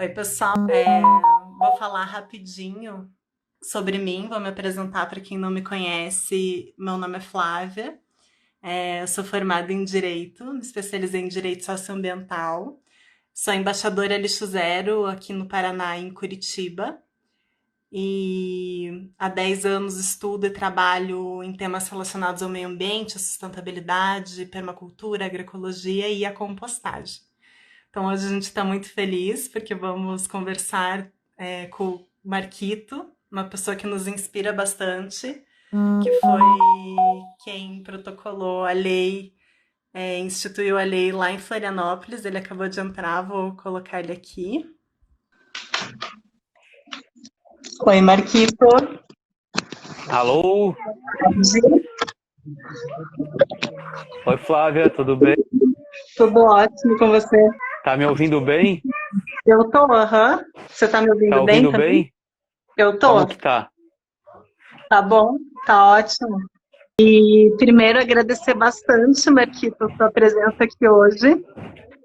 Oi, pessoal. Vou falar rapidinho sobre mim, vou me apresentar para quem não me conhece. Meu nome é Flávia, eu sou formada em Direito, me especializei em Direito Socioambiental. Sou embaixadora Lixo Zero aqui no Paraná, em Curitiba. E há 10 anos estudo e trabalho em temas relacionados ao meio ambiente, à sustentabilidade, permacultura, agroecologia e a compostagem. Então, hoje a gente está muito feliz porque vamos conversar com o Marquito, uma pessoa que nos inspira bastante, que foi quem protocolou a lei, instituiu a lei lá em Florianópolis. Ele acabou de entrar, vou colocar ele aqui. Oi, Marquito. Alô? Oi, Flávia, tudo bem? Tudo ótimo com você? Tá me ouvindo bem? Eu tô, aham. Você tá me ouvindo Tá bem ouvindo também? bem? Eu Como tô. que tá? Tá bom? Tá ótimo. E primeiro agradecer bastante, Marquito, a sua presença aqui hoje.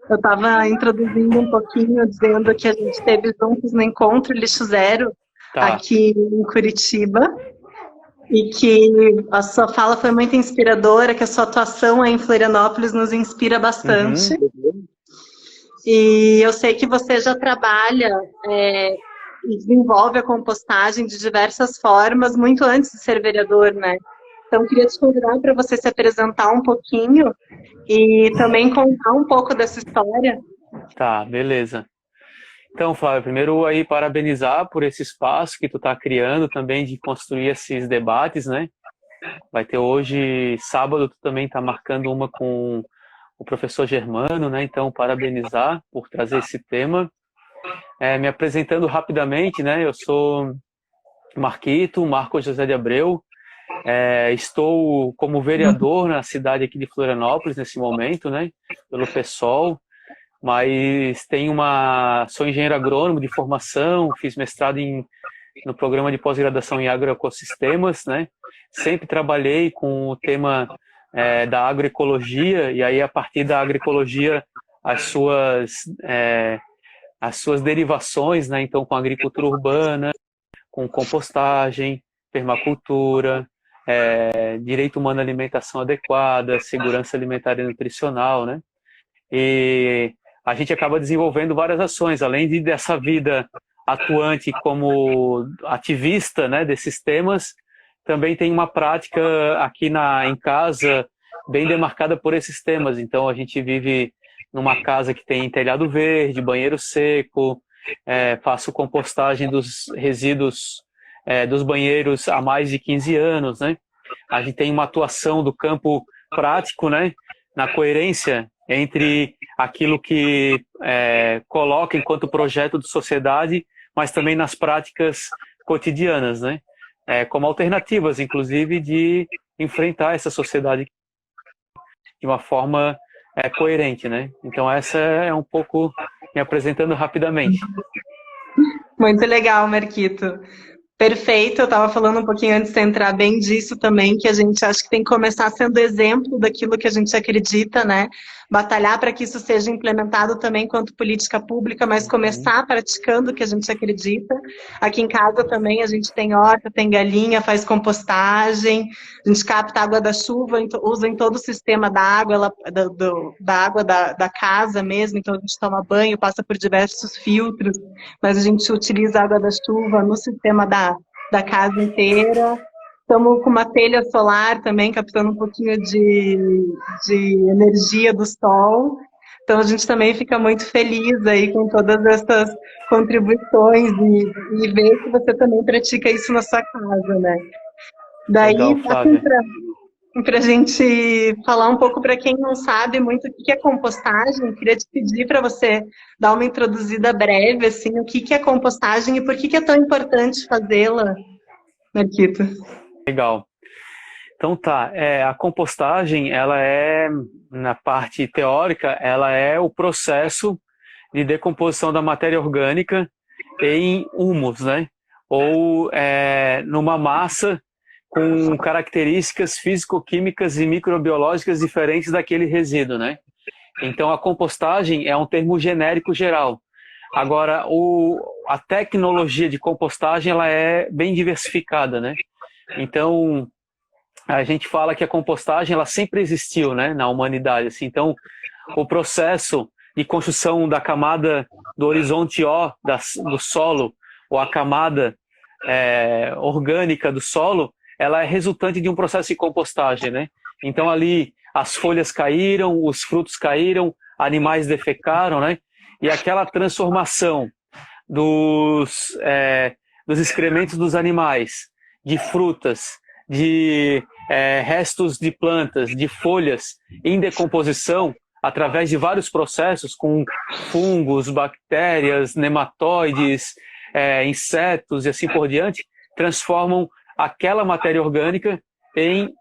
Eu estava introduzindo um pouquinho, dizendo que a gente esteve juntos no Encontro Lixo Zero, Tá. aqui em Curitiba, e que a sua fala foi muito inspiradora, que a sua atuação aí em Florianópolis nos inspira bastante. Uhum. E eu sei que você já trabalha e desenvolve a compostagem de diversas formas, muito antes de ser vereador, né? Então, eu queria te convidar para você se apresentar um pouquinho e também contar um pouco dessa história. Tá, beleza. Então, Flávia, primeiro aí parabenizar por esse espaço que tu tá criando também de construir esses debates, né? Vai ter hoje, sábado, tu também tá marcando uma com o professor Germano, né? Então, parabenizar por trazer esse tema. Me apresentando rapidamente, né? Eu sou Marco José de Abreu. Estou como vereador na cidade aqui de Florianópolis nesse momento, né? Pelo PSOL, mas sou engenheiro agrônomo de formação, fiz mestrado no programa de pós-graduação em agroecossistemas, né? Sempre trabalhei com o tema da agroecologia, e aí a partir da agroecologia as suas, as suas derivações, né? Então, com agricultura urbana, com compostagem, permacultura, direito humano à alimentação adequada, segurança alimentar e nutricional, né? E a gente acaba desenvolvendo várias ações, além dessa vida atuante como ativista, né, desses temas, também tem uma prática aqui em casa bem demarcada por esses temas. Então a gente vive numa casa que tem telhado verde, banheiro seco, faço compostagem dos resíduos dos banheiros há mais de 15 anos, né? A gente tem uma atuação do campo prático, né? Na coerência entre aquilo que coloca enquanto projeto de sociedade, mas também nas práticas cotidianas, né? Como alternativas, inclusive, de enfrentar essa sociedade de uma forma coerente, né? Então essa é um pouco me apresentando rapidamente. Muito legal, Marquito. Perfeito, eu estava falando um pouquinho antes de entrar bem disso também, que a gente acha que tem que começar sendo exemplo daquilo que a gente acredita, né? Batalhar para que isso seja implementado também enquanto política pública, mas começar praticando o que a gente acredita. Aqui em casa também a gente tem horta, tem galinha, faz compostagem, a gente capta a água da chuva, usa em todo o sistema da água, da água da casa mesmo, então a gente toma banho, passa por diversos filtros, mas a gente utiliza a água da chuva no sistema da casa inteira. Estamos com uma telha solar também, captando um pouquinho de energia do sol. Então a gente também fica muito feliz aí com todas essas contribuições e ver que você também pratica isso na sua casa, né? Legal, Daí, assim, Flávia. para a gente falar um pouco para quem não sabe muito o que é compostagem, queria te pedir para você dar uma introduzida breve, assim, o que é compostagem e por que é tão importante fazê-la, Marquito. Legal. Então tá, a compostagem, ela na parte teórica, ela é o processo de decomposição da matéria orgânica em humus, né? Ou numa massa com características físico-químicas e microbiológicas diferentes daquele resíduo, né? Então a compostagem é um termo genérico geral. Agora, a tecnologia de compostagem ela é bem diversificada, né? Então, a gente fala que a compostagem ela sempre existiu, né, na humanidade. Assim. Então, o processo de construção da camada do horizonte O do solo, ou a camada orgânica do solo, ela é resultante de um processo de compostagem, né? Então, ali, as folhas caíram, os frutos caíram, animais defecaram, né? E aquela transformação dos excrementos dos animais, de frutas, de restos de plantas, de folhas em decomposição, através de vários processos, com fungos, bactérias, nematóides, insetos e assim por diante, transformam aquela matéria orgânica em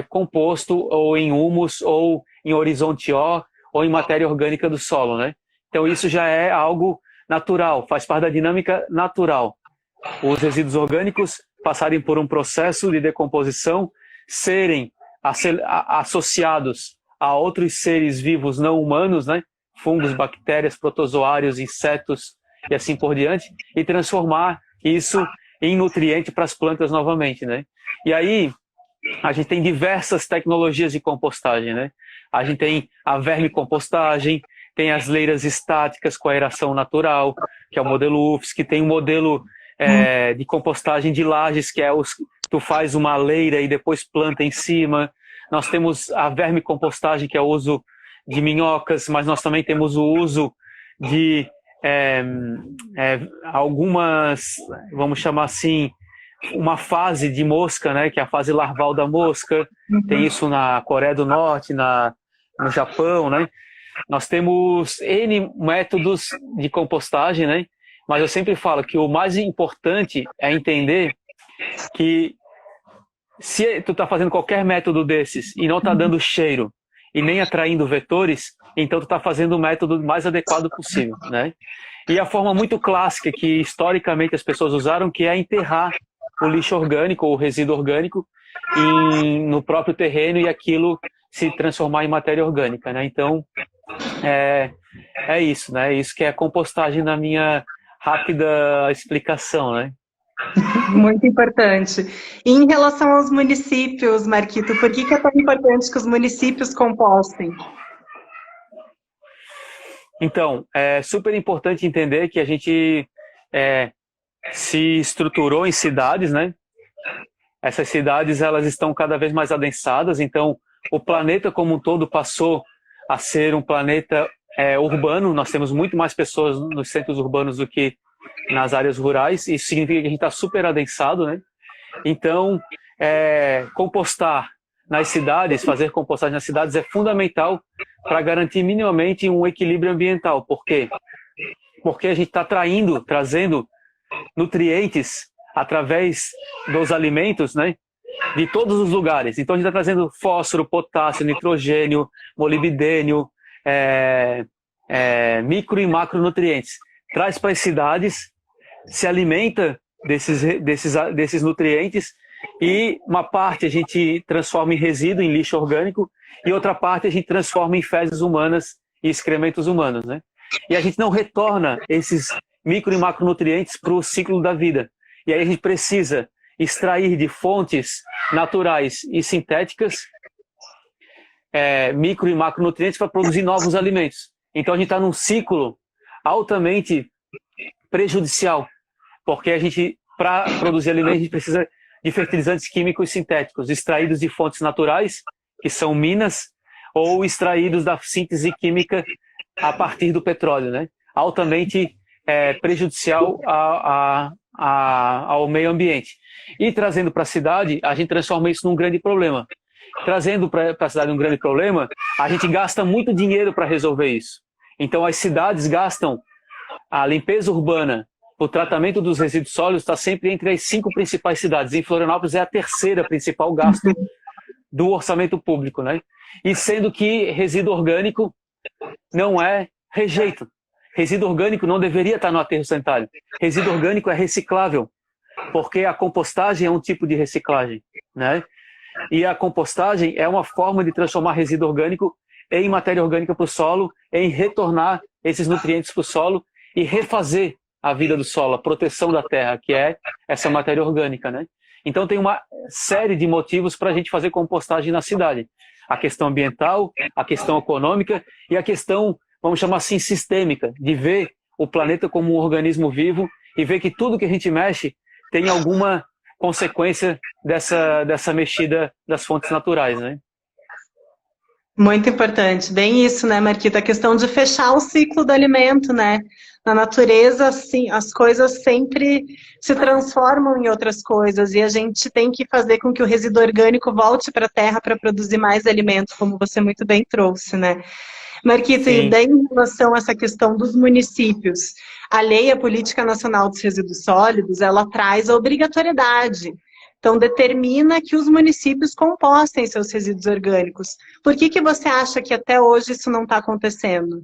composto, ou em humus, ou em horizonte O, ou em matéria orgânica do solo, né? Então isso já é algo natural, faz parte da dinâmica natural. Os resíduos orgânicos passarem por um processo de decomposição, serem associados a outros seres vivos não humanos, né? Fungos, bactérias, protozoários, insetos e assim por diante, e transformar isso em nutriente para as plantas novamente, né? E aí a gente tem diversas tecnologias de compostagem, né? A gente tem a vermicompostagem, tem as leiras estáticas com aeração natural, que é o modelo UFSC, tem o modelo de compostagem de lajes, que é tu faz uma leira e depois planta em cima. Nós temos a vermicompostagem, que é o uso de minhocas, mas nós também temos o uso de algumas, vamos chamar assim, uma fase de mosca, né, que é a fase larval da mosca. Tem isso na Coreia do Norte, no Japão, né? Nós temos N métodos de compostagem, né? Mas eu sempre falo que o mais importante é entender que se tu está fazendo qualquer método desses e não está dando cheiro e nem atraindo vetores, então tu está fazendo o método mais adequado possível, né? E a forma muito clássica que historicamente as pessoas usaram, que é enterrar o lixo orgânico ou o resíduo orgânico no próprio terreno e aquilo se transformar em matéria orgânica, né? Então, é isso, né? Isso que é a compostagem na minha rápida explicação, né? Muito importante. E em relação aos municípios, Marquito, por que é tão importante que os municípios compostem? Então, é super importante entender que a gente se estruturou em cidades, né? Essas cidades, elas estão cada vez mais adensadas, então o planeta como um todo passou a ser um planeta urbano. Nós temos muito mais pessoas nos centros urbanos do que nas áreas rurais. Isso significa que a gente está super adensado, né? Então, compostar nas cidades, fazer compostagem nas cidades é fundamental para garantir minimamente um equilíbrio ambiental. Por quê? Porque a gente está trazendo nutrientes através dos alimentos, né, de todos os lugares. Então a gente está trazendo fósforo, potássio, nitrogênio, molibdênio, micro e macronutrientes. Traz para as cidades, se alimenta desses nutrientes, e uma parte a gente transforma em resíduo, em lixo orgânico, e outra parte a gente transforma em fezes humanas e excrementos humanos, né? E a gente não retorna esses micro e macronutrientes para o ciclo da vida. E aí a gente precisa extrair de fontes naturais e sintéticas micro e macronutrientes para produzir novos alimentos. Então a gente está num ciclo altamente prejudicial, porque a gente, para produzir alimentos, a gente precisa de fertilizantes químicos sintéticos, extraídos de fontes naturais, que são minas, ou extraídos da síntese química a partir do petróleo, né? Altamente prejudicial ao meio ambiente. E trazendo para a cidade, a gente transforma isso num grande problema. Trazendo para a cidade um grande problema, a gente gasta muito dinheiro para resolver isso. Então as cidades gastam a limpeza urbana, o tratamento dos resíduos sólidos está sempre entre as 5 principais cidades. Em Florianópolis é a terceira principal gasto do orçamento público, né? E sendo que resíduo orgânico não é rejeito. Resíduo orgânico não deveria estar no aterro sanitário. Resíduo orgânico é reciclável, porque a compostagem é um tipo de reciclagem, né? E a compostagem é uma forma de transformar resíduo orgânico em matéria orgânica para o solo, em retornar esses nutrientes para o solo e refazer a vida do solo, a proteção da terra, que é essa matéria orgânica, né? Então tem uma série de motivos para a gente fazer compostagem na cidade. A questão ambiental, a questão econômica e a questão, vamos chamar assim, sistêmica, de ver o planeta como um organismo vivo e ver que tudo que a gente mexe tem alguma consequência dessa mexida das fontes naturais, né? Muito importante, bem isso, né, Marquita? A questão de fechar o ciclo do alimento, né? Na natureza, assim, as coisas sempre se transformam em outras coisas e a gente tem que fazer com que o resíduo orgânico volte para a terra para produzir mais alimentos, como você muito bem trouxe, né? Marquita, e Sim. daí em relação a essa questão dos municípios, a Lei, a Política Nacional dos Resíduos Sólidos, ela traz a obrigatoriedade. Então, determina que os municípios compostem seus resíduos orgânicos. Por que você acha que até hoje isso não está acontecendo?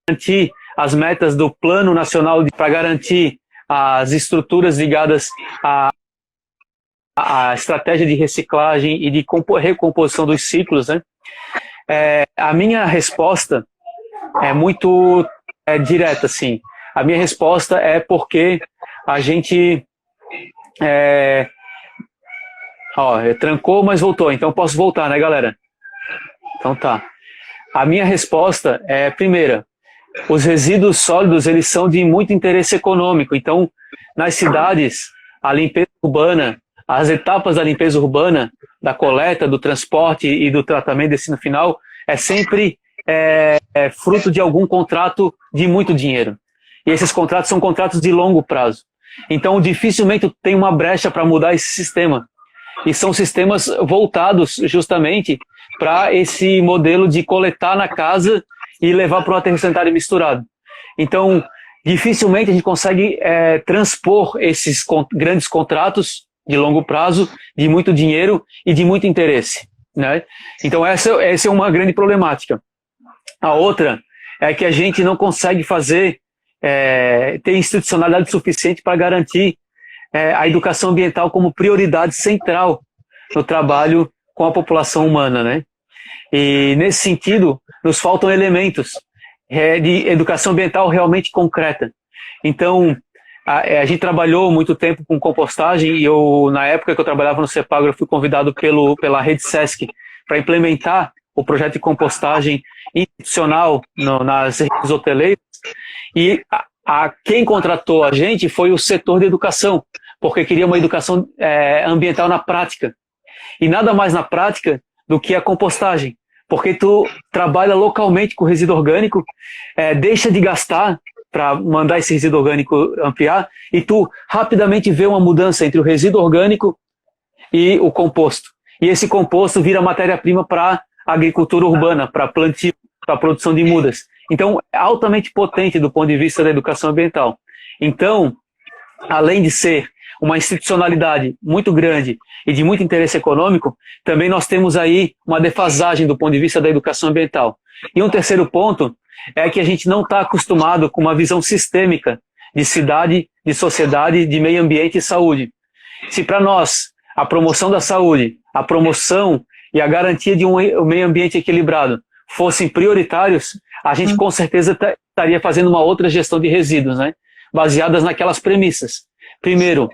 Garantir as metas do Plano Nacional para garantir as estruturas ligadas à estratégia de reciclagem e de recomposição dos ciclos, né? A minha resposta é muito direta, assim. A minha resposta é porque a gente trancou, mas voltou. Então posso voltar, né, galera? Então tá. A minha resposta é, primeira, os resíduos sólidos, eles são de muito interesse econômico. Então, nas cidades, a limpeza urbana, as etapas da limpeza urbana, da coleta, do transporte e do tratamento desse no final, é sempre fruto de algum contrato de muito dinheiro. E esses contratos são contratos de longo prazo. Então, dificilmente tem uma brecha para mudar esse sistema. E são sistemas voltados justamente para esse modelo de coletar na casa e levar para o aterro sanitário misturado. Então, dificilmente a gente consegue transpor esses grandes contratos de longo prazo, de muito dinheiro e de muito interesse, né? Então, essa é uma grande problemática. A outra é que a gente não consegue ter institucionalidade suficiente para garantir a educação ambiental como prioridade central no trabalho com a população humana, né? E, nesse sentido, nos faltam elementos de educação ambiental realmente concreta. Então, a gente trabalhou muito tempo com compostagem e na época que eu trabalhava no CEPAGRO, eu fui convidado pela Rede Sesc para implementar o projeto de compostagem institucional nas redes hoteleiras. E quem contratou a gente foi o setor de educação, porque queria uma educação ambiental na prática. E nada mais na prática do que a compostagem, porque tu trabalha localmente com resíduo orgânico, deixa de gastar para mandar esse resíduo orgânico ampliar, e tu rapidamente vê uma mudança entre o resíduo orgânico e o composto. E esse composto vira matéria-prima para a agricultura urbana, para plantio, para a produção de mudas. Então, é altamente potente do ponto de vista da educação ambiental. Então, além de ser uma institucionalidade muito grande e de muito interesse econômico, também nós temos aí uma defasagem do ponto de vista da educação ambiental. E um terceiro ponto é que a gente não está acostumado com uma visão sistêmica de cidade, de sociedade, de meio ambiente e saúde. Se para nós a promoção da saúde, a promoção e a garantia de um meio ambiente equilibrado fossem prioritários, a gente com certeza estaria fazendo uma outra gestão de resíduos, né? Baseadas naquelas premissas. Primeiro,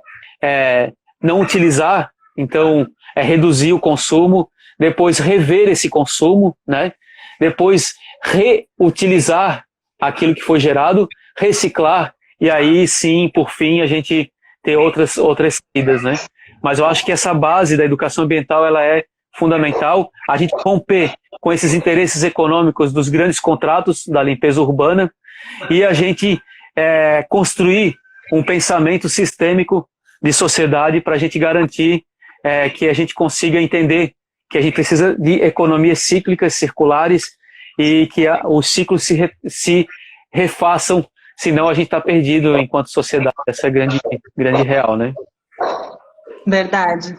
não utilizar, então reduzir o consumo, depois rever esse consumo, né? Depois reutilizar aquilo que foi gerado, reciclar, e aí sim, por fim, a gente ter outras saídas, né? Mas eu acho que essa base da educação ambiental ela é fundamental, a gente romper com esses interesses econômicos dos grandes contratos da limpeza urbana e a gente construir um pensamento sistêmico de sociedade para a gente garantir que a gente consiga entender que a gente precisa de economias cíclicas, circulares, e que os ciclos se refaçam, senão a gente está perdido enquanto sociedade. Essa é grande real, né? Verdade.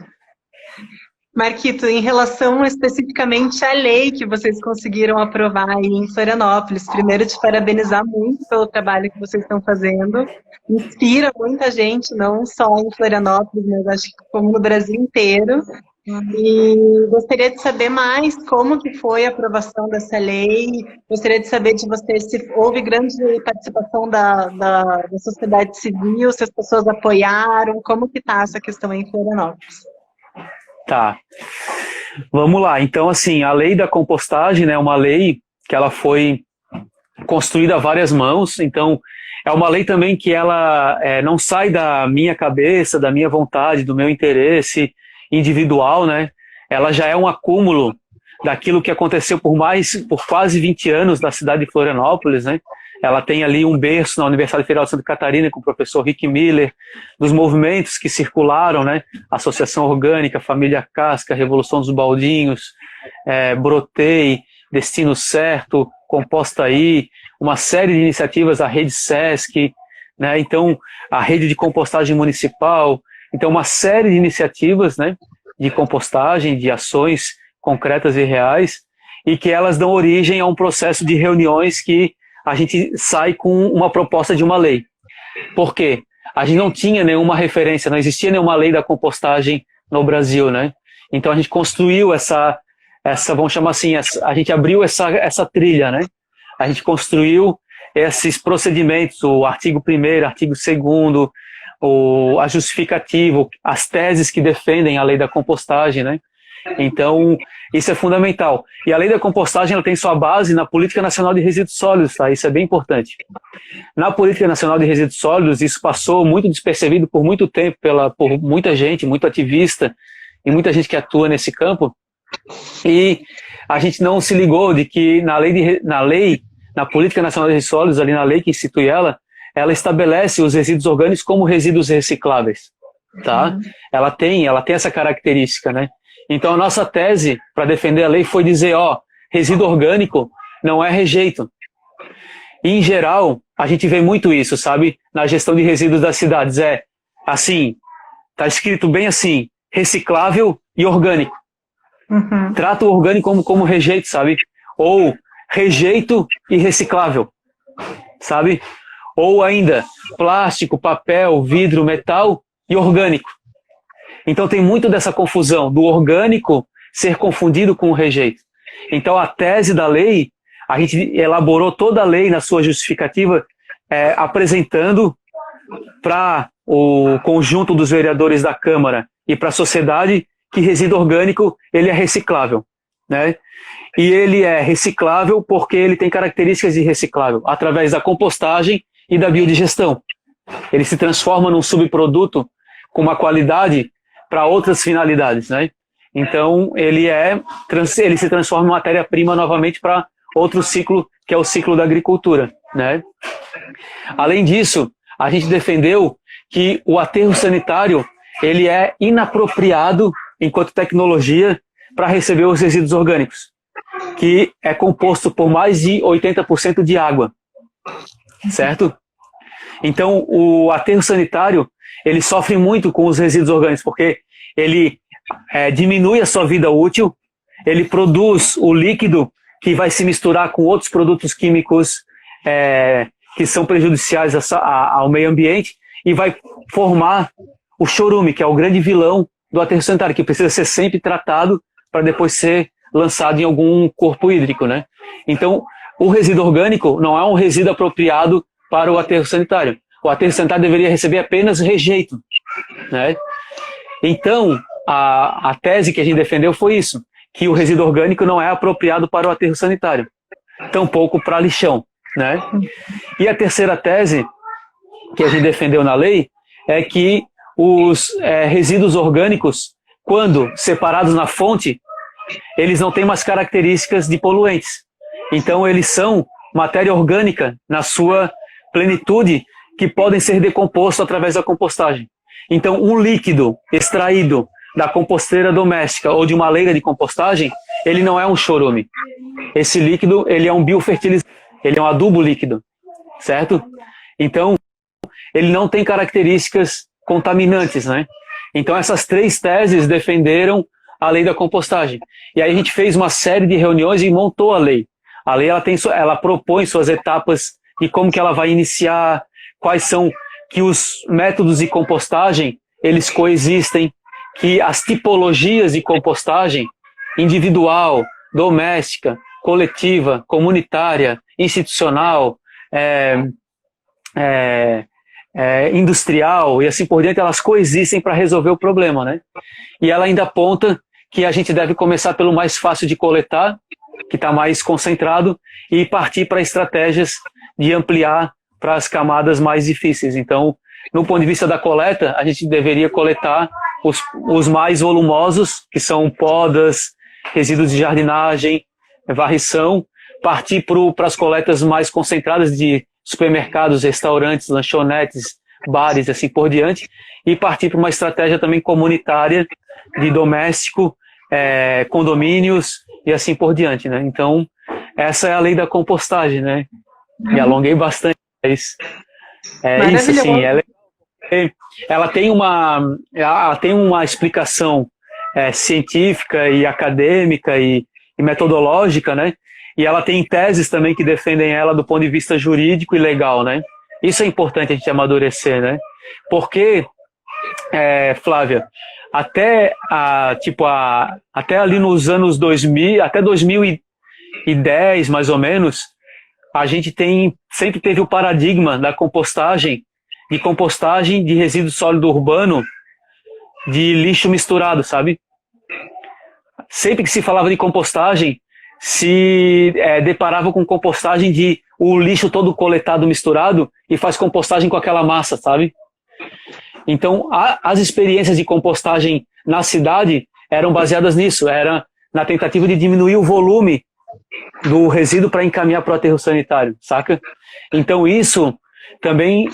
Marquito, em relação especificamente à lei que vocês conseguiram aprovar aí em Florianópolis, primeiro te parabenizar muito pelo trabalho que vocês estão fazendo. Inspira muita gente, não só em Florianópolis, mas acho que como no Brasil inteiro. E gostaria de saber mais como que foi a aprovação dessa lei. Gostaria de saber de você se houve grande participação da sociedade civil, se as pessoas apoiaram, como que está essa questão aí em Florianópolis? Tá, vamos lá. Então, assim, a lei da compostagem, né, é uma lei que ela foi construída a várias mãos. Então, é uma lei também que ela não sai da minha cabeça, da minha vontade, do meu interesse individual, né? Ela já é um acúmulo daquilo que aconteceu por quase 20 anos na cidade de Florianópolis, né? Ela tem ali um berço na Universidade Federal de Santa Catarina com o professor Rick Miller, dos movimentos que circularam, né? Associação Orgânica, Família Casca, Revolução dos Baldinhos, Brotei, Destino Certo, Composta Aí, uma série de iniciativas, a Rede Sesc, né? Então, a Rede de Compostagem Municipal. Então, uma série de iniciativas, né, de compostagem, de ações concretas e reais, e que elas dão origem a um processo de reuniões que a gente sai com uma proposta de uma lei. Por quê? A gente não tinha nenhuma referência, não existia nenhuma lei da compostagem no Brasil, né? Então, a gente construiu essa vamos chamar assim, a gente abriu essa trilha, né? A gente construiu esses procedimentos, o artigo 1º, artigo 2º, a justificativa, as teses que defendem a lei da compostagem, né? Então, isso é fundamental. E a lei da compostagem ela tem sua base na Política Nacional de Resíduos Sólidos, tá? Isso é bem importante. Na Política Nacional de Resíduos Sólidos, isso passou muito despercebido por muito tempo por muita gente, muito ativista e muita gente que atua nesse campo. E a gente não se ligou de que na Política Nacional de Resíduos Sólidos, ali na lei que institui ela estabelece os resíduos orgânicos como resíduos recicláveis, tá? Ela tem essa característica, né? Então a nossa tese para defender a lei foi dizer, resíduo orgânico não é rejeito. E, em geral, a gente vê muito isso, sabe? Na gestão de resíduos das cidades, assim, tá escrito bem assim, reciclável e orgânico. Trata o orgânico como rejeito, sabe? Ou rejeito e reciclável, sabe? Ou ainda, plástico, papel, vidro, metal e orgânico. Então tem muito dessa confusão do orgânico ser confundido com o rejeito. Então a tese da lei, a gente elaborou toda a lei na sua justificativa, apresentando para o conjunto dos vereadores da Câmara e para a sociedade que resíduo orgânico ele é reciclável, né? E ele é reciclável porque ele tem características de reciclável, através da compostagem e da biodigestão. Ele se transforma num subproduto com uma qualidade para outras finalidades, né? Então, ele se transforma em matéria-prima novamente para outro ciclo, que é o ciclo da agricultura, né? Além disso, a gente defendeu que o aterro sanitário ele é inapropriado enquanto tecnologia para receber os resíduos orgânicos, que é composto por mais de 80% de água, certo? Então, o aterro sanitário, ele sofre muito com os resíduos orgânicos, porque ele diminui a sua vida útil, ele produz o líquido que vai se misturar com outros produtos químicos que são prejudiciais ao meio ambiente e vai formar o chorume, que é o grande vilão do aterro sanitário, que precisa ser sempre tratado para depois ser lançado em algum corpo hídrico, né? Então, o resíduo orgânico não é um resíduo apropriado para o aterro sanitário. O aterro sanitário deveria receber apenas rejeito, né? Então, a tese que a gente defendeu foi isso, que o resíduo orgânico não é apropriado para o aterro sanitário, tampouco para lixão, né? E a terceira tese que a gente defendeu na lei é que os resíduos orgânicos, quando separados na fonte, eles não têm mais características de poluentes. Então, eles são matéria orgânica na sua plenitude, que podem ser decompostos através da compostagem. Então, um líquido extraído da composteira doméstica ou de uma leira de compostagem, ele não é um chorume. Esse líquido, ele é um biofertilizante, ele é um adubo líquido, certo? Então, ele não tem características contaminantes, né? Então, essas três teses defenderam a lei da compostagem. E aí a gente fez uma série de reuniões e montou a lei. A lei ela propõe suas etapas de como que ela vai iniciar, quais são que os métodos de compostagem, eles coexistem, que as tipologias de compostagem individual, doméstica, coletiva, comunitária, institucional, industrial e assim por diante, elas coexistem para resolver o problema, né? E ela ainda aponta que a gente deve começar pelo mais fácil de coletar, que está mais concentrado, e partir para estratégias de ampliar para as camadas mais difíceis. Então, no ponto de vista da coleta, a gente deveria coletar os mais volumosos, que são podas, resíduos de jardinagem, varrição, partir para as coletas mais concentradas de supermercados, restaurantes, lanchonetes, bares, assim por diante, e partir para uma estratégia também comunitária de doméstico, condomínios e assim por diante, né? Então, essa é a lei da compostagem, né? Me alonguei bastante, mas isso, assim, ela tem uma explicação científica e acadêmica e metodológica, né? E ela tem teses também que defendem ela do ponto de vista jurídico e legal, né? Isso é importante a gente amadurecer, né? Porque, Flávia, até ali nos anos 2000, até 2010, mais ou menos, a gente sempre teve o paradigma da compostagem de resíduo sólido urbano de lixo misturado, sabe? Sempre que se falava de compostagem, se deparava com compostagem de o lixo todo coletado misturado e faz compostagem com aquela massa, sabe? Então, as experiências de compostagem na cidade eram baseadas nisso, era na tentativa de diminuir o volume do resíduo para encaminhar para o aterro sanitário, saca? Então, isso também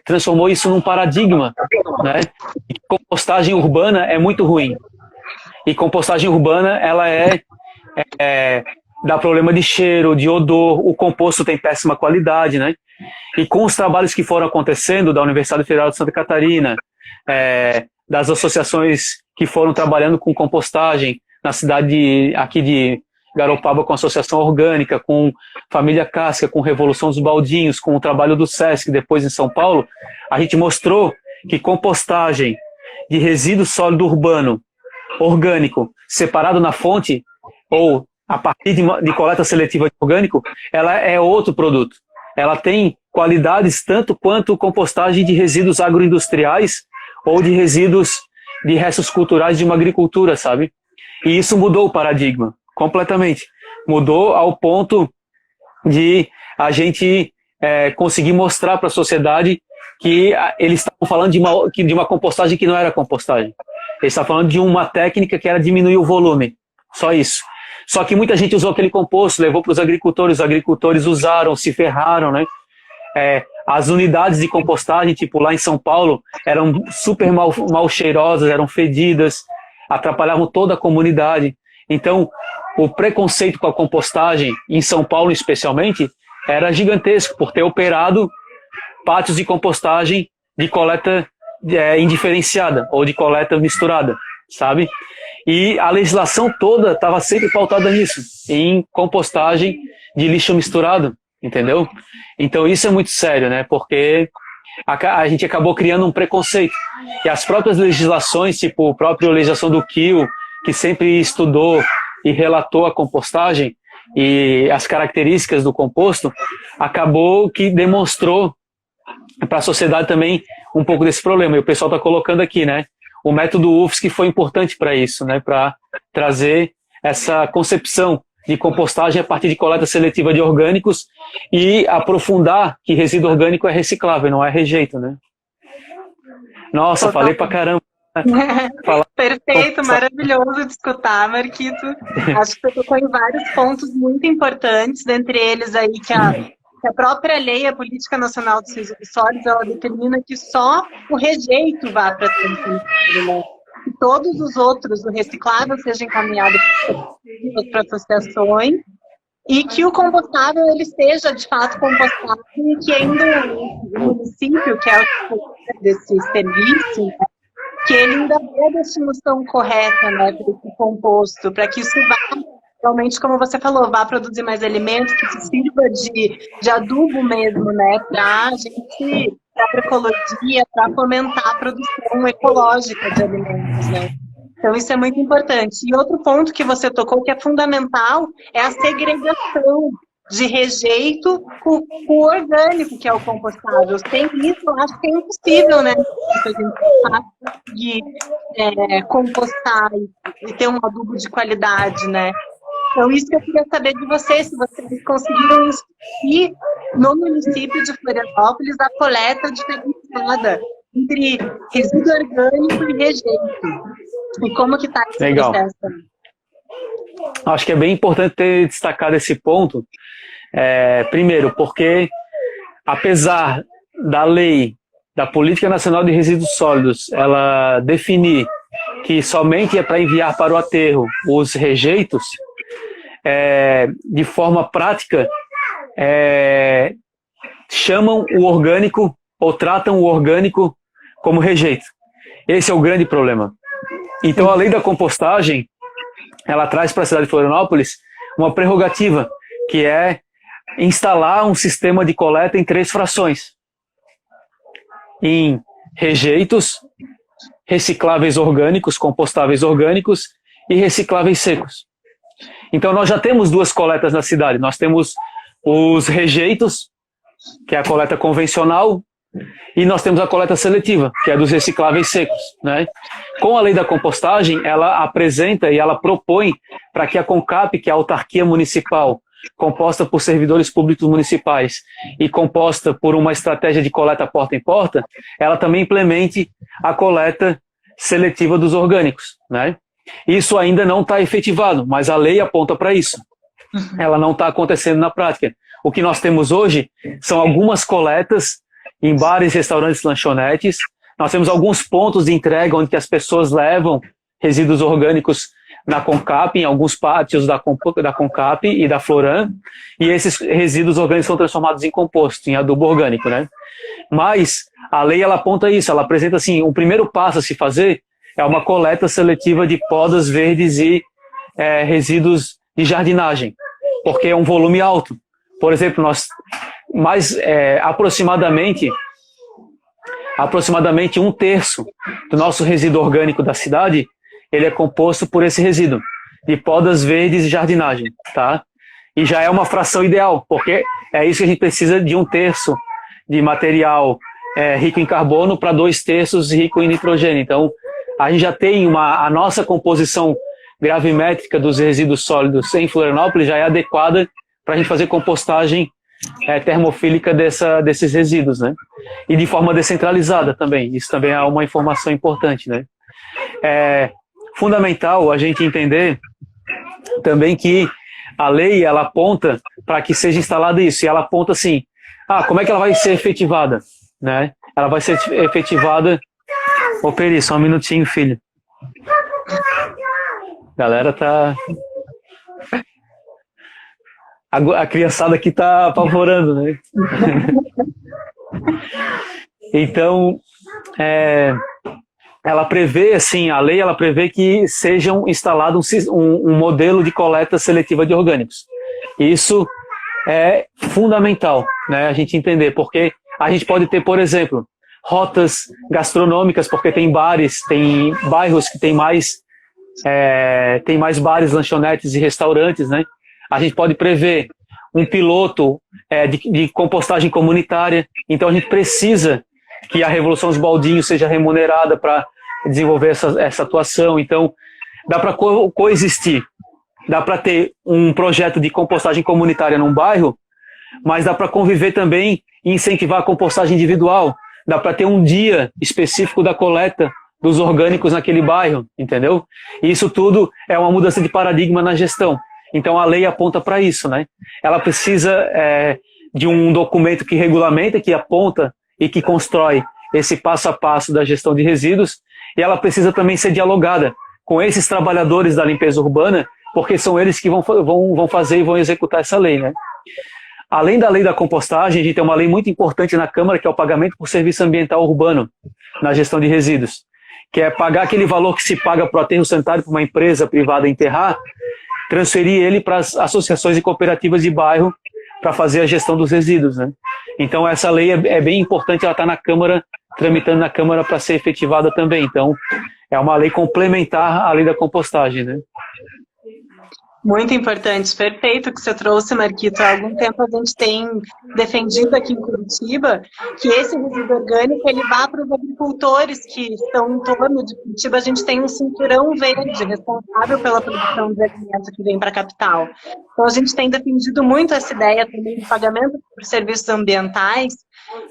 transformou isso num paradigma, né? E compostagem urbana é muito ruim. E compostagem urbana, ela dá problema de cheiro, de odor, o composto tem péssima qualidade, né? E com os trabalhos que foram acontecendo da Universidade Federal de Santa Catarina, das associações que foram trabalhando com compostagem na cidade aqui de Garopaba, com a Associação Orgânica, com Família Casca, com Revolução dos Baldinhos, com o trabalho do SESC, depois em São Paulo, a gente mostrou que compostagem de resíduo sólido urbano orgânico separado na fonte ou a partir de coleta seletiva de orgânico, ela é outro produto. Ela tem qualidades tanto quanto compostagem de resíduos agroindustriais ou de resíduos de restos culturais de uma agricultura, sabe? E isso mudou o paradigma completamente. Mudou ao ponto de a gente conseguir mostrar para a sociedade que eles estavam falando de uma compostagem que não era compostagem. Eles estavam falando de uma técnica que era diminuir o volume. Só isso. Só que muita gente usou aquele composto, levou para os agricultores usaram, se ferraram, né? As unidades de compostagem, tipo lá em São Paulo, eram super mal cheirosas, eram fedidas, atrapalhavam toda a comunidade. Então, o preconceito com a compostagem, em São Paulo especialmente, era gigantesco, por ter operado pátios de compostagem de coleta indiferenciada ou de coleta misturada, sabe? E a legislação toda estava sempre pautada nisso, em compostagem de lixo misturado, entendeu? Então isso é muito sério, né? Porque a gente acabou criando um preconceito. E as próprias legislações, tipo a própria legislação do CIO, que sempre estudou e relatou a compostagem e as características do composto, acabou que demonstrou para a sociedade também um pouco desse problema. E o pessoal está colocando aqui, né? O método UFSC foi importante para isso, né? Para trazer essa concepção de compostagem a partir de coleta seletiva de orgânicos e aprofundar que resíduo orgânico é reciclável, não é rejeito, né? Nossa, falei pra caramba. Perfeito, maravilhoso de escutar, Marquito. Acho que você tocou em vários pontos muito importantes, dentre eles aí que a própria lei, a Política Nacional dos Resíduos Sólidos, ela determina que só o rejeito vá para a né? Que todos os outros, o reciclável, sejam encaminhados para associações e que o compostável ele seja de fato compostado e que ainda o município, que é o titular desse serviço, né, que ele ainda dê a destinação correta, né, para esse composto, para que isso vá realmente, como você falou, vá produzir mais alimentos, que se sirva de adubo mesmo, né, para a gente própria ecologia para fomentar a produção ecológica de alimentos, né? Então, isso é muito importante. E outro ponto que você tocou, que é fundamental, é a segregação de rejeito com o orgânico, que é o compostável. Sem isso, eu acho que é impossível, né? A gente conseguir compostar e ter um adubo de qualidade, né? Então, isso que eu queria saber de vocês, se vocês conseguiram instituir no município de Florianópolis a coleta diferenciada entre resíduo orgânico e rejeito. E como que está esse Legal. processo? Acho que é bem importante ter destacado esse ponto. Primeiro, porque apesar da lei, da Política Nacional de Resíduos Sólidos, ela definir que somente é para enviar para o aterro os rejeitos, de forma prática, chamam o orgânico ou tratam o orgânico como rejeito. Esse é o grande problema. Então, a lei da compostagem, ela traz para a cidade de Florianópolis uma prerrogativa, que é instalar um sistema de coleta em 3 frações. Em rejeitos, recicláveis orgânicos, compostáveis orgânicos e recicláveis secos. Então, nós já temos 2 coletas na cidade. Nós temos os rejeitos, que é a coleta convencional, e nós temos a coleta seletiva, que é dos recicláveis secos, né? Com a lei da compostagem, ela apresenta e ela propõe para que a CONCAP, que é a autarquia municipal, composta por servidores públicos municipais e composta por uma estratégia de coleta porta em porta, ela também implemente a coleta seletiva dos orgânicos, né? Isso ainda não está efetivado, mas a lei aponta para isso. Ela não está acontecendo na prática. O que nós temos hoje são algumas coletas em bares, restaurantes, lanchonetes. Nós temos alguns pontos de entrega onde que as pessoas levam resíduos orgânicos na CONCAP, em alguns pátios da CONCAP e da Floran, e esses resíduos orgânicos são transformados em composto, em adubo orgânico, né? Mas a lei, ela aponta isso, ela apresenta assim, o primeiro passo a se fazer é uma coleta seletiva de podas verdes e resíduos de jardinagem, porque é um volume alto. Por exemplo, nós aproximadamente 1/3 do nosso resíduo orgânico da cidade, ele é composto por esse resíduo de podas verdes e jardinagem, tá? E já é uma fração ideal, porque é isso que a gente precisa, de 1/3 de material rico em carbono para 2/3 rico em nitrogênio. Então, a gente já tem a nossa composição gravimétrica dos resíduos sólidos em Florianópolis já é adequada para a gente fazer compostagem termofílica desses resíduos, né? E de forma descentralizada também. Isso também é uma informação importante, né? É fundamental a gente entender também que a lei, ela aponta para que seja instalado isso. E ela aponta assim, como é que ela vai ser efetivada, né? Ela vai ser efetivada... Ô, Peri, só um minutinho, filho. Galera tá... A criançada aqui tá apavorando, né? Então, ela prevê, assim, a lei, ela prevê que sejam instalado um modelo de coleta seletiva de orgânicos. Isso é fundamental, né, a gente entender, porque a gente pode ter, por exemplo, rotas gastronômicas, porque tem bares, tem bairros que tem mais bares, lanchonetes e restaurantes, né? A gente pode prever um piloto de compostagem comunitária. Então a gente precisa que a Revolução dos Baldinhos seja remunerada para desenvolver essa atuação. Então dá para coexistir. Dá para ter um projeto de compostagem comunitária num bairro, mas dá para conviver também e incentivar a compostagem individual. Dá para ter um dia específico da coleta dos orgânicos naquele bairro, entendeu? E isso tudo é uma mudança de paradigma na gestão. Então a lei aponta para isso, né? Ela precisa de um documento que regulamenta, que aponta e que constrói esse passo a passo da gestão de resíduos, e ela precisa também ser dialogada com esses trabalhadores da limpeza urbana, porque são eles que vão fazer e vão executar essa lei, né? Além da lei da compostagem, a gente tem uma lei muito importante na Câmara, que é o pagamento por serviço ambiental urbano na gestão de resíduos, que é pagar aquele valor que se paga para o aterro sanitário para uma empresa privada enterrar, transferir ele para as associações e cooperativas de bairro para fazer a gestão dos resíduos, né? Então essa lei é bem importante, ela está na Câmara, tramitando na Câmara para ser efetivada também. Então é uma lei complementar à lei da compostagem, né? Muito importante, perfeito que você trouxe, Marquito. Há algum tempo a gente tem defendido aqui em Curitiba que esse resíduo orgânico ele vá para os agricultores que estão em torno de Curitiba. A gente tem um cinturão verde responsável pela produção de alimentos que vem para a capital. Então a gente tem defendido muito essa ideia também de pagamento por serviços ambientais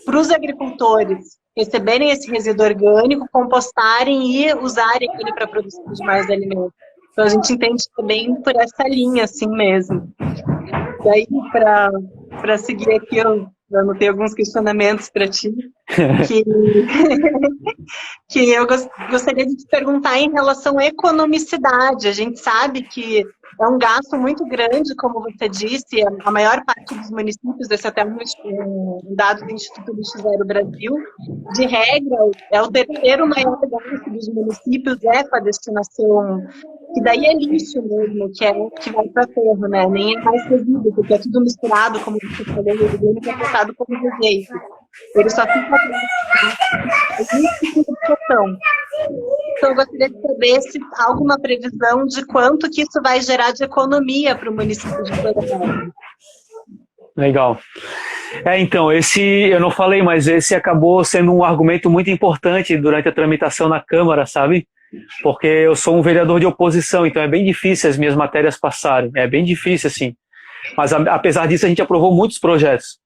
para os agricultores receberem esse resíduo orgânico, compostarem e usarem ele para a produção de mais alimentos. Então, a gente entende também por essa linha, assim mesmo. Daí, para seguir aqui, eu anotei alguns questionamentos para ti, que eu gostaria de te perguntar em relação à economicidade. A gente sabe que é um gasto muito grande, como você disse, a maior parte dos municípios, esse é até um dado do Instituto Lixo Zero Brasil, de regra, é o terceiro maior gasto dos municípios com a destinação, que daí é lixo mesmo, que é o que vai para aterro, né? Nem é mais resíduo, porque é tudo misturado, como você falou, o orgânico é tratado como rejeito. Ele só fica questão. Então, eu gostaria de saber se há alguma previsão de quanto que isso vai gerar de economia para o município de Florianópolis. Legal. Então, esse eu não falei, mas esse acabou sendo um argumento muito importante durante a tramitação na Câmara, sabe? Porque eu sou um vereador de oposição, então é bem difícil as minhas matérias passarem, é bem difícil assim. Mas apesar disso a gente aprovou muitos projetos,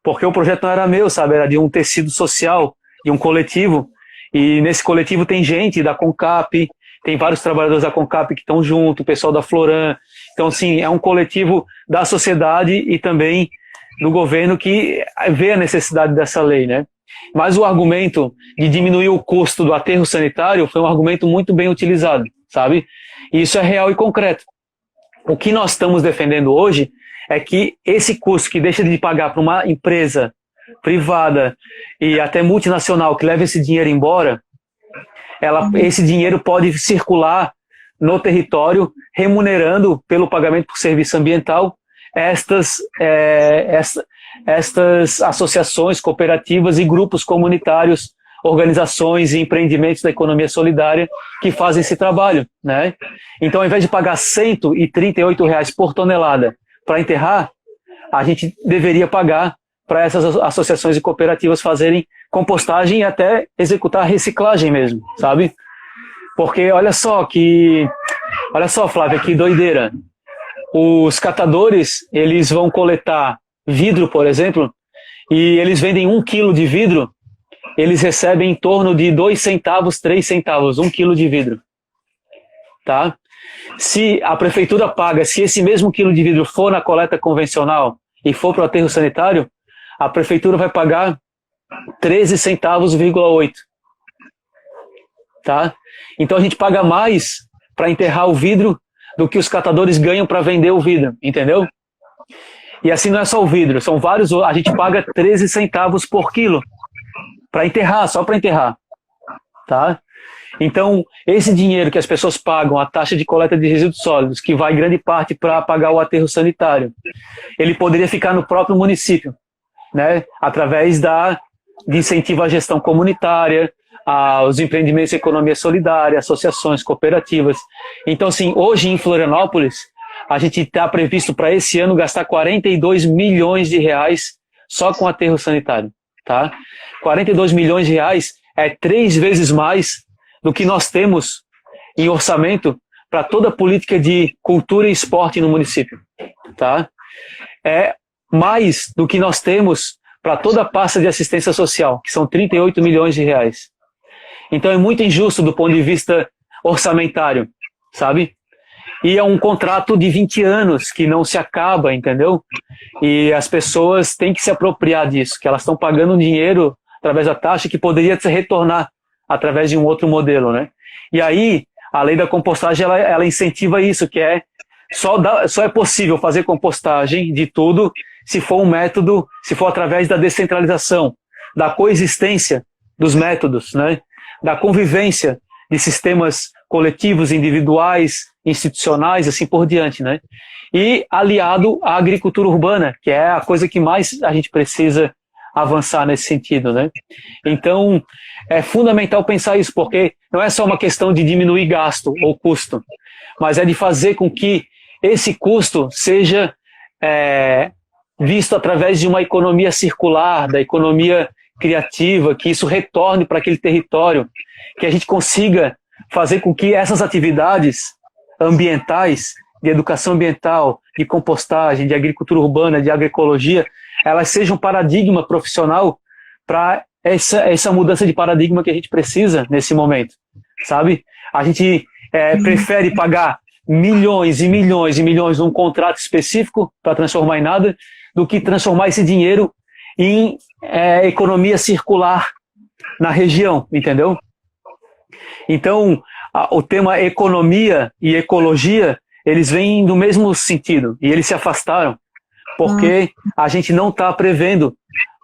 porque o projeto não era meu, sabe? Era de um tecido social, de um coletivo, e nesse coletivo tem gente da CONCAP, tem vários trabalhadores da CONCAP que estão junto, o pessoal da Floran. Então, assim, é um coletivo da sociedade e também do governo que vê a necessidade dessa lei, né? Mas o argumento de diminuir o custo do aterro sanitário foi um argumento muito bem utilizado, sabe? E isso é real e concreto. O que nós estamos defendendo hoje é que esse custo que deixa de pagar para uma empresa privada e até multinacional que leva esse dinheiro embora, esse dinheiro pode circular no território, remunerando pelo pagamento por serviço ambiental estas associações, cooperativas e grupos comunitários, organizações e empreendimentos da economia solidária que fazem esse trabalho, né? Então, ao invés de pagar R$ 138 por tonelada para enterrar, a gente deveria pagar para essas associações e cooperativas fazerem compostagem e até executar reciclagem mesmo, sabe? Porque olha só, Flávia, que doideira. Os catadores, eles vão coletar vidro, por exemplo, e eles vendem 1 quilo de vidro, eles recebem em torno de 2 centavos, 3 centavos, 1 quilo de vidro. Tá? Se a prefeitura paga, se esse mesmo quilo de vidro for na coleta convencional e for para o aterro sanitário, a prefeitura vai pagar 13 centavos,8. Tá? Então a gente paga mais para enterrar o vidro do que os catadores ganham para vender o vidro, entendeu? E assim não é só o vidro, são vários, a gente paga 13 centavos por quilo para enterrar, só para enterrar, tá? Então, esse dinheiro que as pessoas pagam, a taxa de coleta de resíduos sólidos, que vai grande parte para pagar o aterro sanitário, ele poderia ficar no próprio município, né? Através de incentivo à gestão comunitária, aos empreendimentos de economia solidária, associações, cooperativas. Então, assim, hoje em Florianópolis, a gente está previsto para esse ano gastar 42 milhões de reais só com aterro sanitário, tá? 42 milhões de reais é 3 vezes mais do que nós temos em orçamento para toda a política de cultura e esporte no município, tá? É mais do que nós temos para toda a pasta de assistência social, que são 38 milhões de reais. Então é muito injusto do ponto de vista orçamentário, sabe? E é um contrato de 20 anos que não se acaba, entendeu? E as pessoas têm que se apropriar disso, que elas estão pagando um dinheiro através da taxa que poderia se retornar através de um outro modelo, né? E aí, a lei da compostagem, ela incentiva isso, que é só é possível fazer compostagem de tudo se for um método, se for através da descentralização, da coexistência dos métodos, né? Da convivência de sistemas coletivos, individuais, institucionais, assim por diante, né? E aliado à agricultura urbana, que é a coisa que mais a gente precisa avançar nesse sentido, né? Então, é fundamental pensar isso, porque não é só uma questão de diminuir gasto ou custo, mas é de fazer com que esse custo seja visto através de uma economia circular, da economia criativa, que isso retorne para aquele território, que a gente consiga fazer com que essas atividades ambientais, de educação ambiental, de compostagem, de agricultura urbana, de agroecologia, elas sejam um paradigma profissional para essa mudança de paradigma que a gente precisa nesse momento, sabe? A gente prefere pagar milhões e milhões e milhões num contrato específico para transformar em nada, do que transformar esse dinheiro em economia circular na região, entendeu? Então, o tema economia e ecologia, eles vêm do mesmo sentido, e eles se afastaram, porque a gente não está prevendo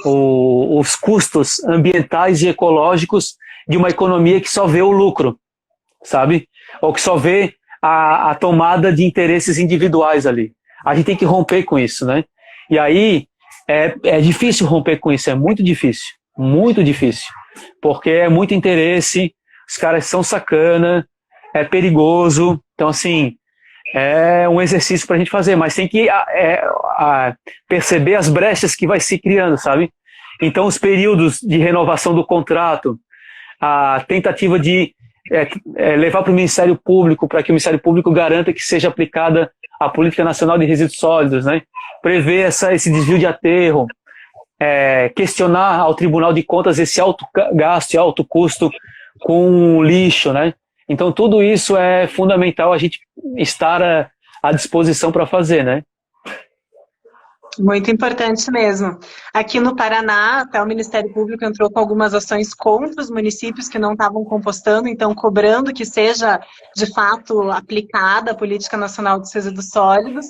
os custos ambientais e ecológicos de uma economia que só vê o lucro, sabe? Ou que só vê a tomada de interesses individuais ali. A gente tem que romper com isso, né? E aí, é difícil romper com isso, é muito difícil, porque é muito interesse, os caras são sacana, é perigoso, então assim, é um exercício para a gente fazer, mas tem que perceber as brechas que vai se criando, sabe? Então os períodos de renovação do contrato, a tentativa de levar para o Ministério Público, para que o Ministério Público garanta que seja aplicada a Política Nacional de Resíduos Sólidos, né? Prever esse desvio de aterro, questionar ao Tribunal de Contas esse alto gasto e alto custo com lixo, né? Então tudo isso é fundamental a gente estar à disposição para fazer, né? Muito importante mesmo. Aqui no Paraná, até o Ministério Público entrou com algumas ações contra os municípios que não estavam compostando, então cobrando que seja, de fato, aplicada a Política Nacional dos Resíduos Sólidos.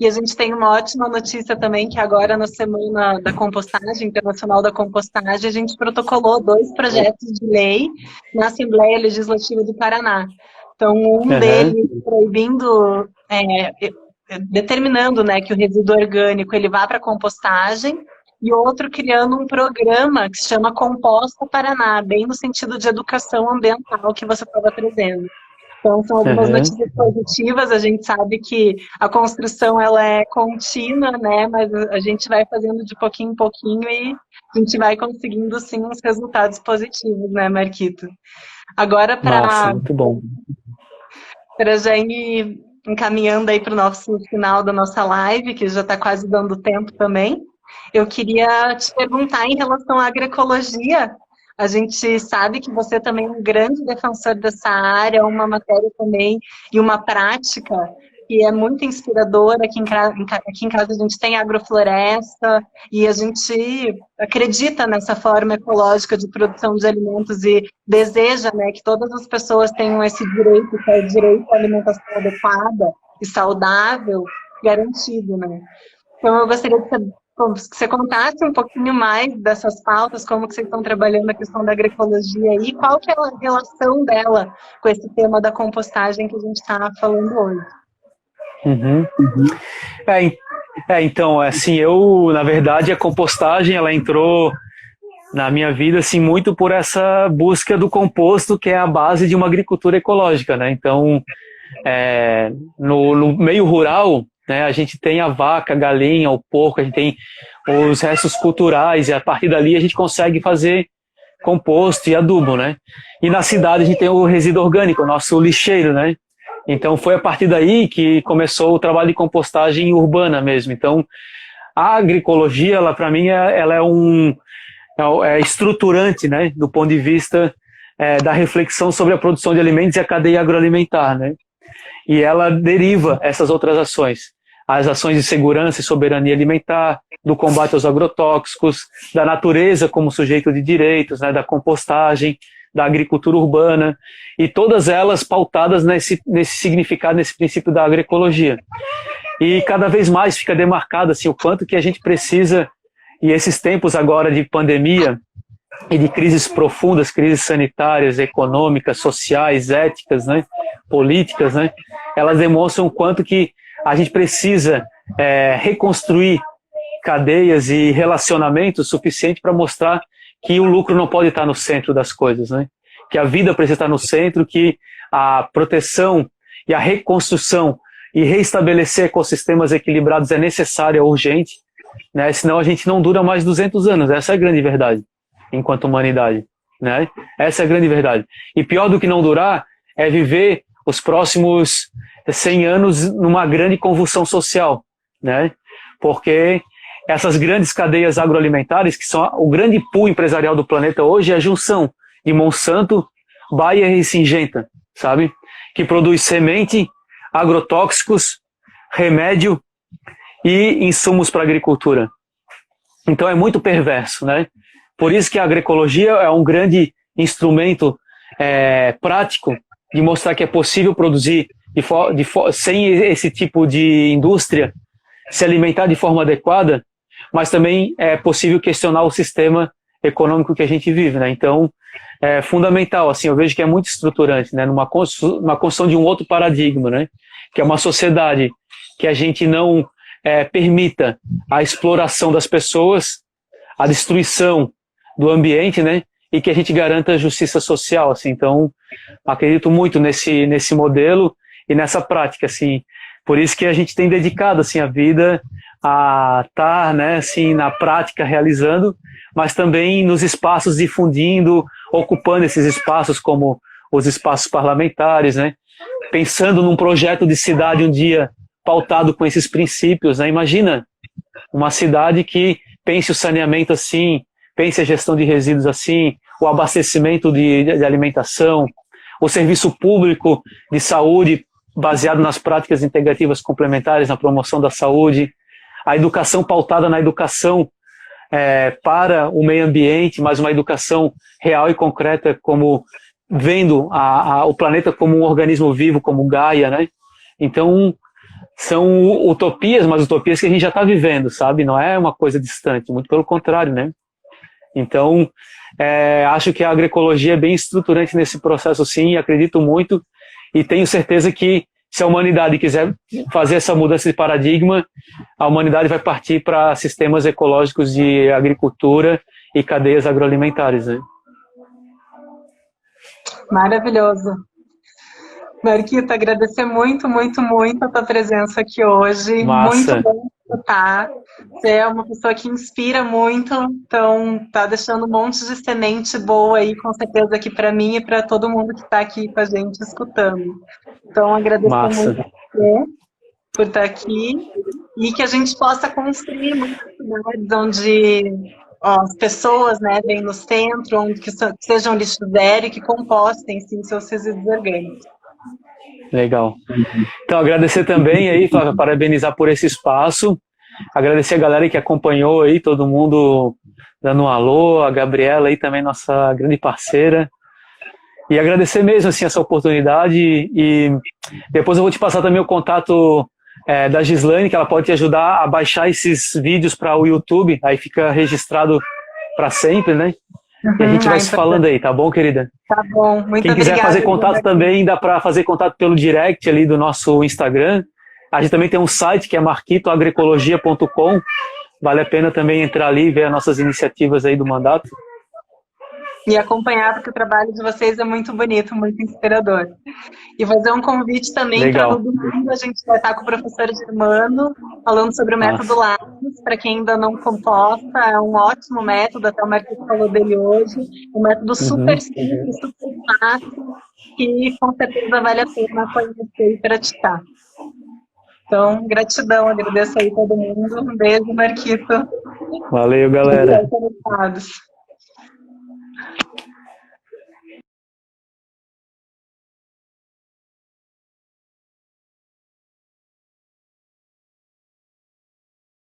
E a gente tem uma ótima notícia também, que agora na Semana da Compostagem, Internacional da Compostagem, a gente protocolou 2 projetos de lei na Assembleia Legislativa do Paraná. Então, deles proibindo, determinando, né, que o resíduo orgânico ele vá para compostagem, e outro criando um programa que se chama Composta Paraná, bem no sentido de educação ambiental que você estava trazendo. Então, são algumas notícias positivas. A gente sabe que a construção ela é contínua, né? Mas a gente vai fazendo de pouquinho em pouquinho e a gente vai conseguindo, sim, uns resultados positivos, né, Marquito? Agora, para já ir encaminhando aí para o nosso final da nossa live, que já está quase dando tempo também, eu queria te perguntar em relação à agroecologia. A gente sabe que você também é um grande defensor dessa área, uma matéria também e uma prática que é muito inspiradora. Aqui em casa a gente tem agrofloresta e a gente acredita nessa forma ecológica de produção de alimentos e deseja, né, que todas as pessoas tenham esse direito, que é o direito à alimentação adequada e saudável, garantido, né? Então eu gostaria de saber que você contasse um pouquinho mais dessas pautas, como que vocês estão trabalhando a questão da agroecologia e qual que é a relação dela com esse tema da compostagem que a gente está falando hoje. Então, assim, na verdade, a compostagem, ela entrou na minha vida, assim, muito por essa busca do composto, que é a base de uma agricultura ecológica, né? Então, no meio rural, né, a gente tem a vaca, a galinha, o porco, a gente tem os restos culturais, e a partir dali a gente consegue fazer composto e adubo, né? E na cidade a gente tem o resíduo orgânico, o nosso lixeiro, né? Então foi a partir daí que começou o trabalho de compostagem urbana mesmo. Então a agroecologia, ela para mim, ela é estruturante, né? Do ponto de vista da reflexão sobre a produção de alimentos e a cadeia agroalimentar, né? E ela deriva essas outras ações. As ações de segurança e soberania alimentar, do combate aos agrotóxicos, da natureza como sujeito de direitos, né, da compostagem, da agricultura urbana, e todas elas pautadas nesse significado, nesse princípio da agroecologia. E cada vez mais fica demarcado assim, o quanto que a gente precisa, e esses tempos agora de pandemia, e de crises profundas, crises sanitárias, econômicas, sociais, éticas, né, políticas, né, elas demonstram o quanto que a gente precisa reconstruir cadeias e relacionamentos suficiente para mostrar que o lucro não pode estar no centro das coisas, né, que a vida precisa estar no centro, que a proteção e a reconstrução e reestabelecer ecossistemas equilibrados é necessário, é urgente, né, senão a gente não dura mais 200 anos, essa é a grande verdade. Enquanto humanidade, né? Essa é a grande verdade. E pior do que não durar é viver os próximos 100 anos numa grande convulsão social, né? Porque essas grandes cadeias agroalimentares, que são o grande pool empresarial do planeta hoje, é a junção de Monsanto, Bayer e Syngenta, sabe? Que produz semente, agrotóxicos, remédio e insumos para a agricultura. Então é muito perverso, né? Por isso que a agroecologia é um grande instrumento prático de mostrar que é possível produzir sem esse tipo de indústria, se alimentar de forma adequada, mas também é possível questionar o sistema econômico que a gente vive, né? Então, é fundamental, assim, eu vejo que é muito estruturante, né? Numa construção de um outro paradigma, né? Que é uma sociedade que a gente não permita a exploração das pessoas, a destruição do ambiente, né? E que a gente garanta a justiça social, assim. Então, acredito muito nesse modelo e nessa prática, assim. Por isso que a gente tem dedicado, assim, a vida a estar, né, assim, na prática realizando, mas também nos espaços difundindo, ocupando esses espaços como os espaços parlamentares, né? Pensando num projeto de cidade um dia pautado com esses princípios, né? Imagina uma cidade que pense o saneamento assim, pense a gestão de resíduos assim, o abastecimento de alimentação, o serviço público de saúde baseado nas práticas integrativas complementares na promoção da saúde, a educação pautada na educação para o meio ambiente, mas uma educação real e concreta, como vendo o planeta como um organismo vivo, como Gaia, né? Então, são utopias, mas utopias que a gente já está vivendo, sabe? Não é uma coisa distante, muito pelo contrário, né? Então, acho que a agroecologia é bem estruturante nesse processo, sim, acredito muito, e tenho certeza que se a humanidade quiser fazer essa mudança de paradigma, a humanidade vai partir para sistemas ecológicos de agricultura e cadeias agroalimentares, né? Maravilhoso. Marquita, agradecer muito, muito, muito a tua presença aqui hoje. Massa. Muito bom escutar. Você é uma pessoa que inspira muito, então tá deixando um monte de semente boa aí, com certeza, aqui para mim e para todo mundo que está aqui com a gente escutando. Então, agradecer Massa. muito a você por estar aqui e que a gente possa construir muitas cidades onde as pessoas, né, vêm no centro, onde que sejam lixo zero e que compostem, sim, seus resíduos orgânicos. Legal. Então, agradecer também aí, Flávia, parabenizar por esse espaço, agradecer a galera que acompanhou aí, todo mundo dando um alô, a Gabriela aí também, nossa grande parceira, e agradecer mesmo, assim, essa oportunidade, e depois eu vou te passar também o contato da Gislaine, que ela pode te ajudar a baixar esses vídeos para o YouTube, aí fica registrado para sempre, né? E a gente vai se falando aí, tá bom, querida? Tá bom, muito Quem quiser obrigada, fazer contato também, dá para fazer contato pelo direct ali do nosso Instagram. A gente também tem um site que é marquitoagroecologia.com. Vale a pena também entrar ali e ver as nossas iniciativas aí do mandato. E acompanhar, porque o trabalho de vocês é muito bonito, muito inspirador. E fazer um convite também para no domingo a gente vai estar com o professor Germano, falando sobre o método Lattes, para quem ainda não composta, é um ótimo método, até o Marquinhos falou dele hoje, um método super simples, super fácil, que com certeza vale a pena conhecer e praticar. Então, gratidão, agradeço aí todo mundo, um beijo, Marquito. Valeu, galera. Conectados.